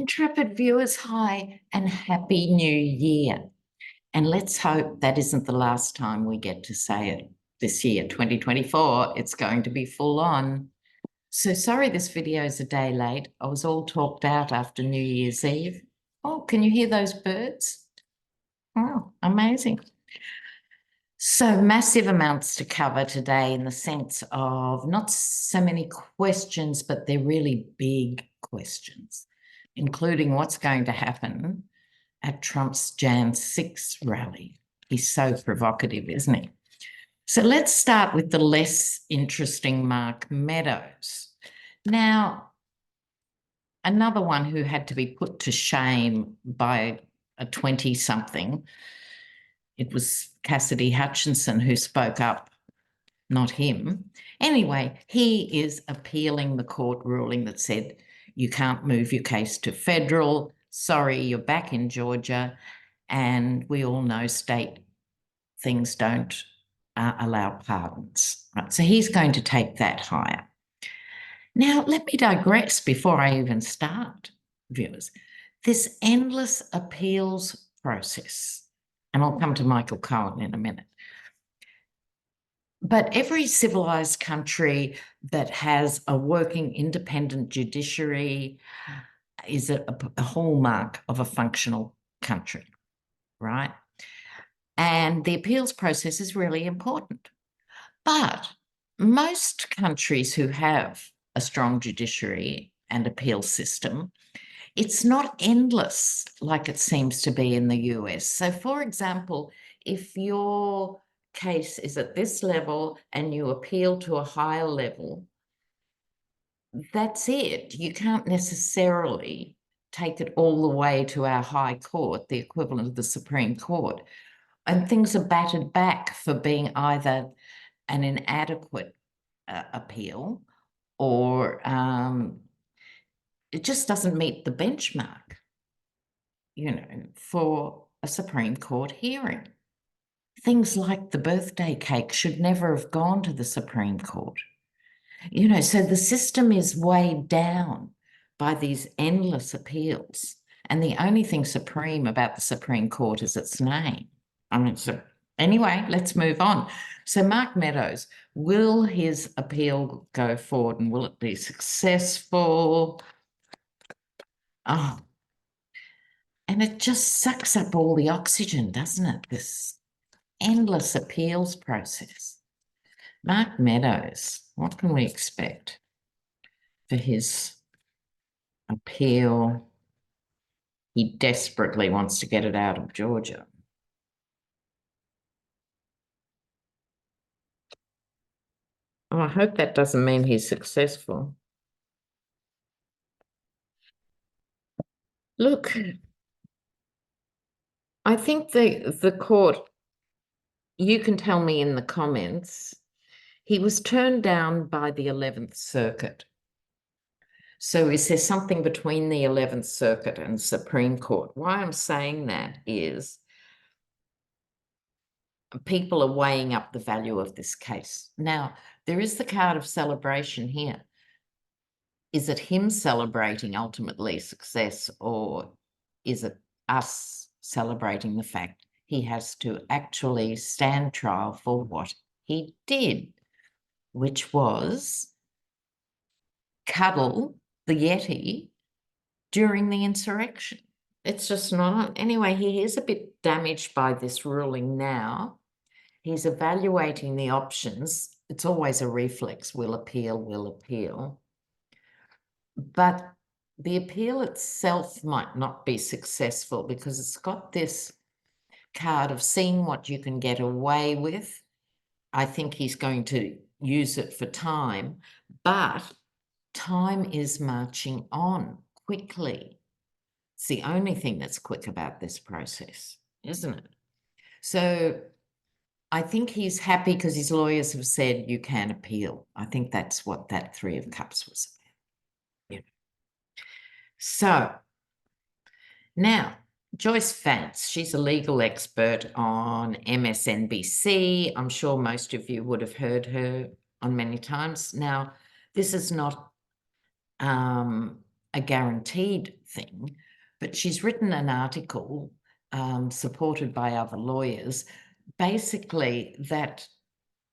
Intrepid viewers, hi and happy new year. And let's hope that isn't the last time we get to say it this year, 2024. It's going to be full on. So sorry this video is a day late. I was all talked out after New Year's Eve. Oh, can you hear those birds? Oh, amazing. So massive amounts to cover today in the sense of not so many questions, but they're really big questions, including what's going to happen at Trump's Jan 6 rally. He's so provocative, isn't he? So let's start with the less interesting Mark Meadows. Now, another one who had to be put to shame by a 20-something, it was Cassidy Hutchinson who spoke up, not him. Anyway, he is appealing the court ruling that said you can't move your case to federal. Sorry, you're back in Georgia. And we all know state things don't allow pardons. Right? So he's going to take that higher. Now, let me digress before I even start, viewers. This endless appeals process, and I'll come to Michael Cohen in a minute. But every civilized country that has a working independent judiciary is a hallmark of a functional country, right? And the appeals process is really important. But most countries who have a strong judiciary and appeal system, it's not endless like it seems to be in the US. So, for example, if your case is at this level and you appeal to a higher level, that's it. You can't necessarily take it all the way to our high court, the equivalent of the Supreme Court. And things are battered back for being either an inadequate appeal or it just doesn't meet the benchmark, for a Supreme Court hearing. Things like the birthday cake should never have gone to the Supreme Court. So the system is weighed down by these endless appeals. And the only thing supreme about the Supreme Court is its name. Anyway, let's move on. So Mark Meadows, will his appeal go forward and will it be successful? Oh, and it just sucks up all the oxygen, doesn't it? This endless appeals process. Mark Meadows, what can we expect for his appeal? He desperately wants to get it out of Georgia. Oh, I hope that doesn't mean he's successful. Look, I think the court, you can tell me in the comments, he was turned down by the 11th Circuit. So is there something between the 11th Circuit and Supreme Court? Why I'm saying that is people are weighing up the value of this case. Now, there is the card of celebration here. Is it him celebrating ultimately success, or is it us celebrating the fact he has to actually stand trial for what he did, which was cuddle the Yeti during the insurrection? It's just not. Anyway, he is a bit damaged by this ruling now. He's evaluating the options. It's always a reflex. We'll appeal, we'll appeal. But the appeal itself might not be successful because it's got this card of seeing what you can get away with. I think he's going to use it for time, but time is marching on quickly. It's the only thing that's quick about this process, isn't it? So I think he's happy because his lawyers have said you can appeal. I think that's what that 3 of Cups was about. So now, Joyce Vance, she's a legal expert on MSNBC. I'm sure most of you would have heard her on many times. Now, this is not a guaranteed thing, but she's written an article supported by other lawyers, basically that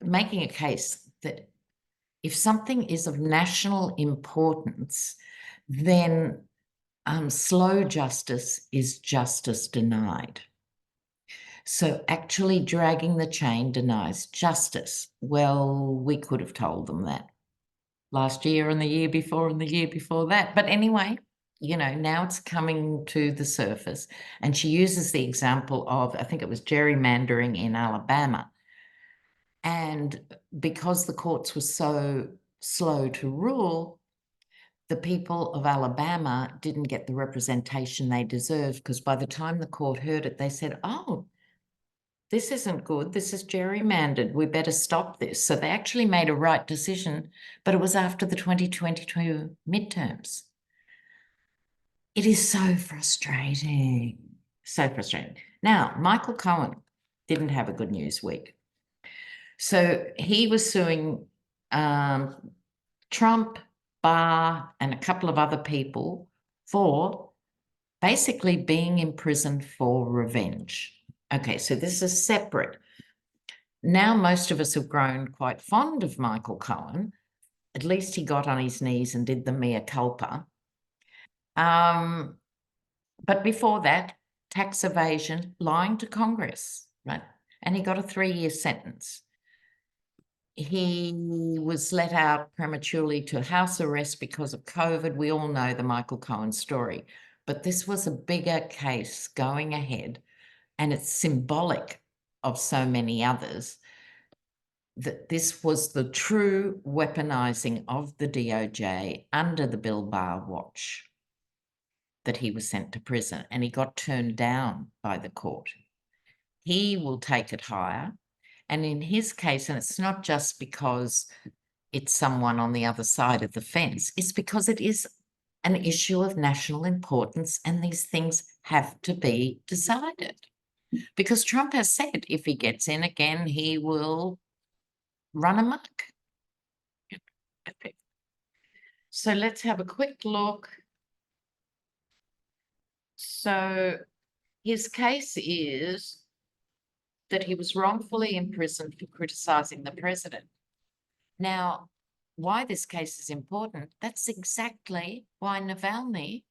making a case that if something is of national importance, then slow justice is justice denied. So actually dragging the chain denies justice. Well, we could have told them that last year and the year before and the year before that. But anyway, you know, now it's coming to the surface. And she uses the example of, I think it was gerrymandering in Alabama. And because the courts were so slow to rule, the people of Alabama didn't get the representation they deserved, because by the time the court heard it, they said, oh, this isn't good. This is gerrymandered. We better stop this. So they actually made a right decision, but it was after the 2022 midterms. It is so frustrating. So frustrating. Now, Michael Cohen didn't have a good news week. So he was suing Trump, Barr, and a couple of other people for basically being imprisoned for revenge. Okay, so this is separate. Now most of us have grown quite fond of Michael Cohen. At least he got on his knees and did the mea culpa. But before that, tax evasion, lying to Congress, right? And he got a 3-year sentence. He was let out prematurely to house arrest because of COVID. We all know the Michael Cohen story, but this was a bigger case going ahead, and it's symbolic of so many others, that this was the true weaponizing of the DOJ under the Bill Barr watch, that he was sent to prison, and he got turned down by the court. He will take it higher. And in his case, and it's not just because it's someone on the other side of the fence, it's because it is an issue of national importance, and these things have to be decided. Because Trump has said if he gets in again, he will run amok. So let's have a quick look. So his case is that he was wrongfully imprisoned for criticizing the president. Now, why this case is important, that's exactly why Navalny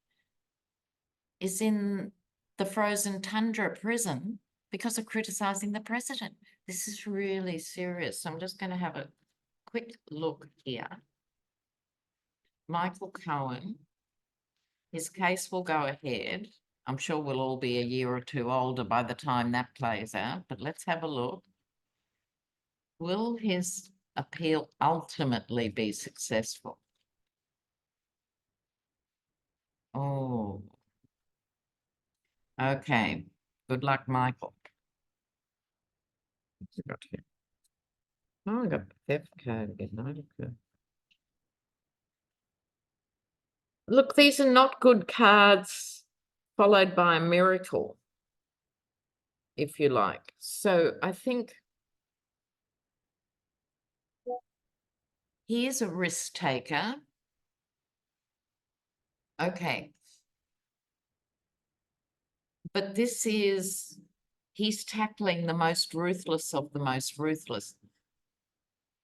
is in the frozen tundra prison, because of criticizing the president. This is really serious. So I'm just going to have a quick look here. Michael Cohen, his case will go ahead. I'm sure we'll all be a year or two older by the time that plays out, but let's have a look. Will his appeal ultimately be successful? Oh, okay. Good luck, Michael. What's it got here? Oh, I got the theft code again. Look, these are not good cards, followed by a miracle, if you like. So I think he is a risk taker. Okay. But this is, he's tackling the most ruthless of the most ruthless.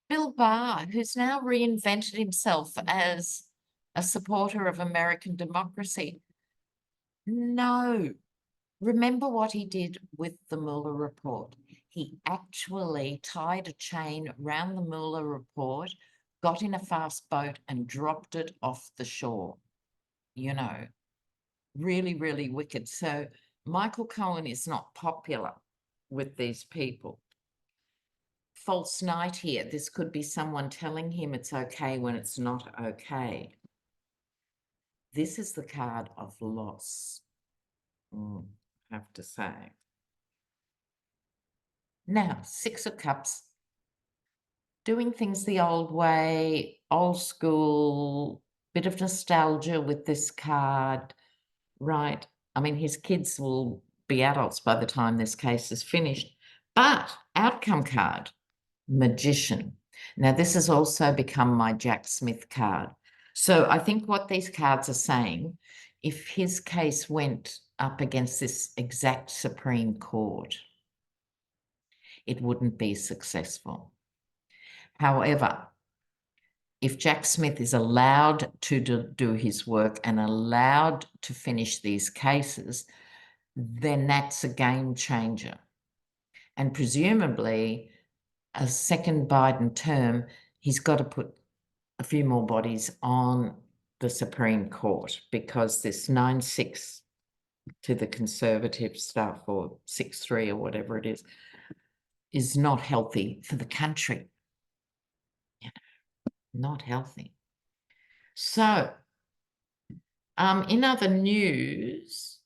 Bill Barr, who's now reinvented himself as a supporter of American democracy. No. Remember what he did with the Mueller report. He actually tied a chain around the Mueller report, got in a fast boat and dropped it off the shore. You know, really, really wicked. So Michael Cohen is not popular with these people. False knight here. This could be someone telling him it's okay when it's not okay. This is the card of loss, I have to say. Now, Six of Cups, doing things the old way, old school, bit of nostalgia with this card, right? I mean, his kids will be adults by the time this case is finished. But outcome card, Magician. Now, this has also become my Jack Smith card. So I think what these cards are saying, if his case went up against this exact Supreme Court, it wouldn't be successful. However, if Jack Smith is allowed to do his work and allowed to finish these cases, then that's a game changer. And presumably, a second Biden term, he's got to put a few more bodies on the Supreme Court, because this 9-6 to the Conservative stuff, or 6-3 or whatever it is not healthy for the country. You know, not healthy. So, in other news,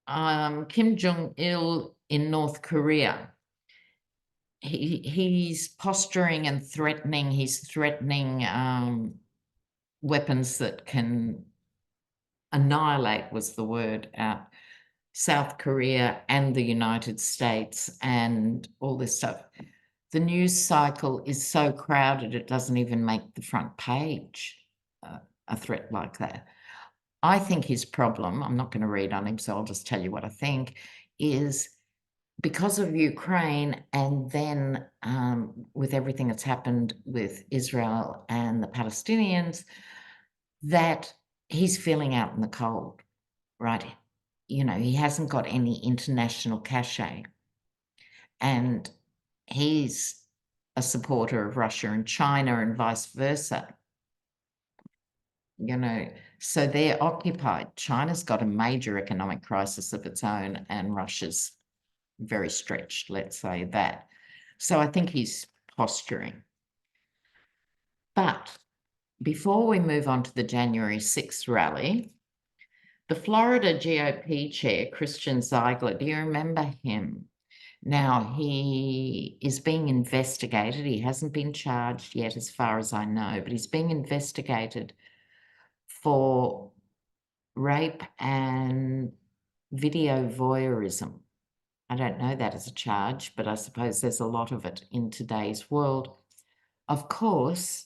Kim Jong-il in North Korea, he's posturing and threatening. He's threatening weapons that can annihilate, was the word, South Korea and the United States and all this stuff. The news cycle is so crowded, it doesn't even make the front page, a threat like that. I think his problem, I'm not going to read on him, so I'll just tell you what I think, is because of Ukraine, and then with everything that's happened with Israel and the Palestinians, that he's feeling out in the cold, right? You know, he hasn't got any international cachet. And he's a supporter of Russia and China and vice versa. You know, so they're occupied. China's got a major economic crisis of its own, and Russia's very stretched, let's say that. So I think he's posturing. But before we move on to the January 6th rally, the Florida GOP chair, Christian Ziegler, do you remember him? Now, he is being investigated. He hasn't been charged yet, as far as I know, but he's being investigated for rape and video voyeurism. I don't know that as a charge, but I suppose there's a lot of it in today's world. Of course,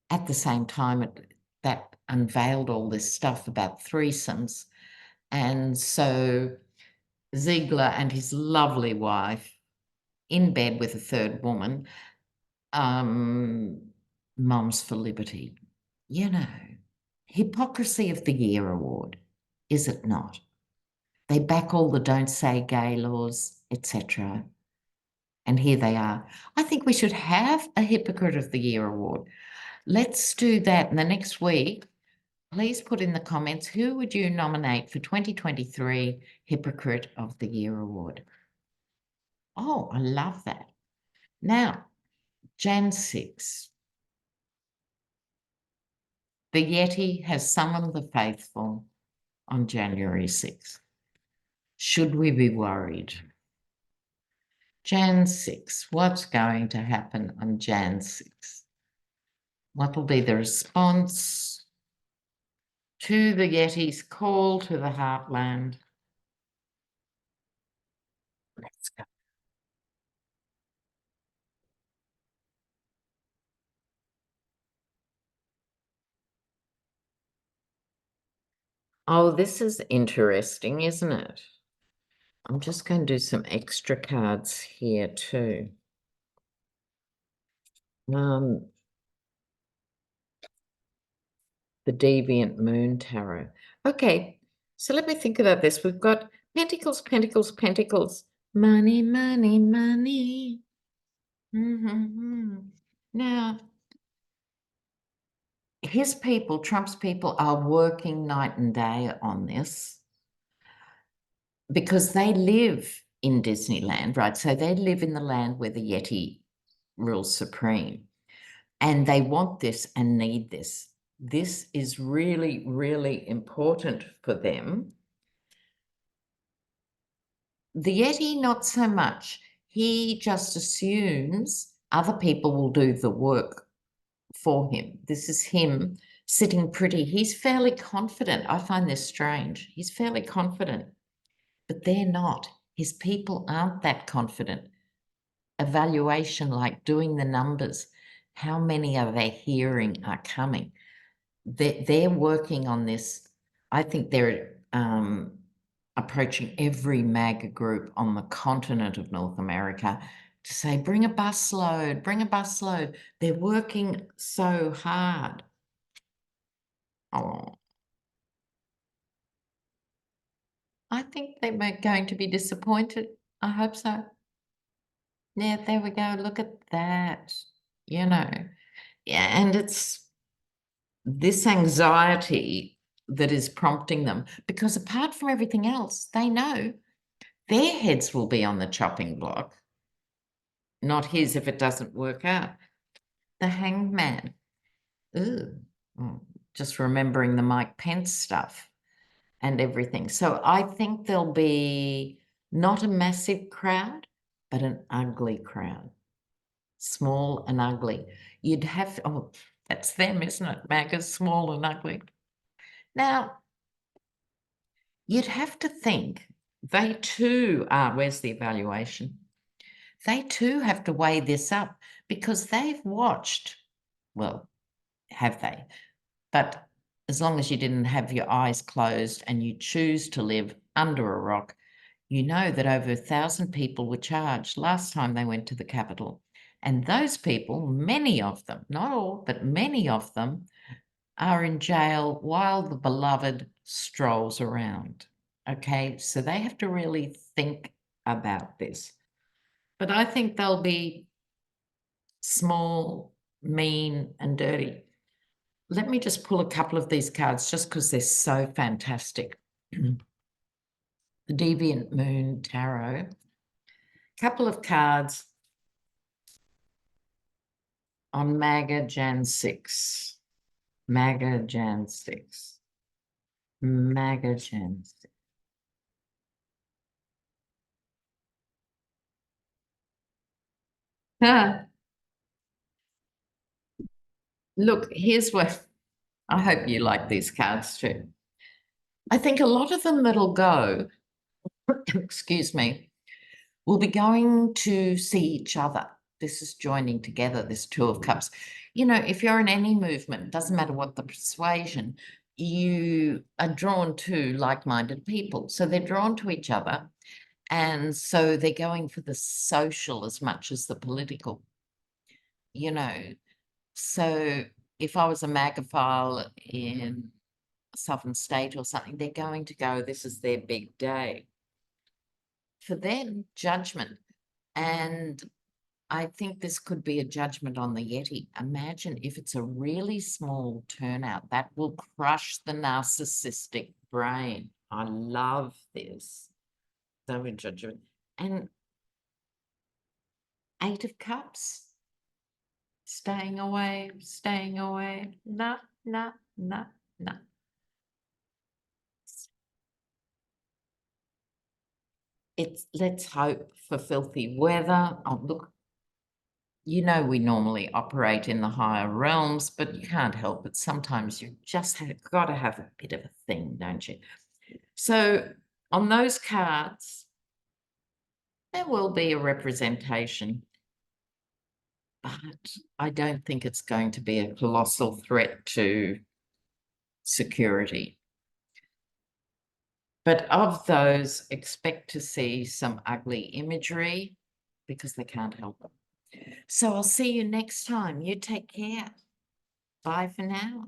at the same time, that unveiled all this stuff about threesomes. And so Ziegler and his lovely wife, in bed with a third woman, Moms for Liberty. You know, Hypocrisy of the Year award, is it not? They back all the don't say gay laws, etc. And here they are. I think we should have a Hypocrite of the Year award. Let's do that in the next week. Please put in the comments, who would you nominate for 2023 Hypocrite of the Year award? Oh, I love that. Now, Jan 6. The Yeti has summoned the faithful on January 6th. Should we be worried? Jan 6, what's going to happen on Jan 6? What will be the response to the Yeti's call to the heartland? Let's go. Oh, this is interesting, isn't it? I'm just going to do some extra cards here too. The Deviant Moon Tarot. Okay, so let me think about this. We've got Pentacles, Pentacles, Pentacles, money, money, money. Now, his people, Trump's people, are working night and day on this because they live in Disneyland, right? So they live in the land where the Yeti rules supreme, and they want this and need this. This is really, really important for them. The Yeti, not so much. He just assumes other people will do the work for him. This is him sitting pretty. He's fairly confident. I find this strange. He's fairly confident, but they're not. His people aren't that confident. Evaluation, like doing the numbers, how many are they hearing are coming? They're working on this. I think they're approaching every MAGA group on the continent of North America to say, bring a busload, bring a busload. They're working so hard. Oh, I think they're going to be disappointed. I hope so. Yeah, there we go. Look at that. You know, yeah, and it's this anxiety that is prompting them, because apart from everything else, they know their heads will be on the chopping block, not his if it doesn't work out. The hanged man. Ooh, just remembering the Mike Pence stuff and everything. So I think there'll be not a massive crowd, but an ugly crowd. Small and ugly. You'd have, oh, that's them, isn't it? MAGA's small and ugly. Now, you'd have to think they too are, where's the evaluation? They too have to weigh this up because they've watched, well, have they? But as long as you didn't have your eyes closed and you choose to live under a rock, you know that over 1,000 people were charged last time they went to the Capitol. And those people, many of them, not all, but many of them, are in jail while the beloved strolls around. Okay, so they have to really think about this. But I think they'll be small, mean, and dirty. Let me just pull a couple of these cards just because they're so fantastic. The Deviant Moon Tarot. Couple of cards on MAGA Jan 6. MAGA Jan 6. MAGA Jan 6. Ah, look, here's what I hope you like these cards too. I think a lot of them that'll go, excuse me, will be going to see each other. This is joining together, this Two of Cups. You know, if you're in any movement, doesn't matter what the persuasion, you are drawn to like-minded people. So they're drawn to each other. And so they're going for the social as much as the political, you know. So if I was a MAGAphile in a southern state or something, they're going to go, this is their big day. For them, judgment. And I think this could be a judgment on the Yeti. Imagine if it's a really small turnout, that will crush the narcissistic brain. I love this. So in judgment. And 8 of Cups, staying away, staying away. No, no, no, no. It's, let's hope for filthy weather. Oh, look, you know, we normally operate in the higher realms, but you can't help it. Sometimes you just have got to have a bit of a thing, don't you? So on those cards, there will be a representation, but I don't think it's going to be a colossal threat to security. But of those, expect to see some ugly imagery because they can't help it. So I'll see you next time. You take care. Bye for now.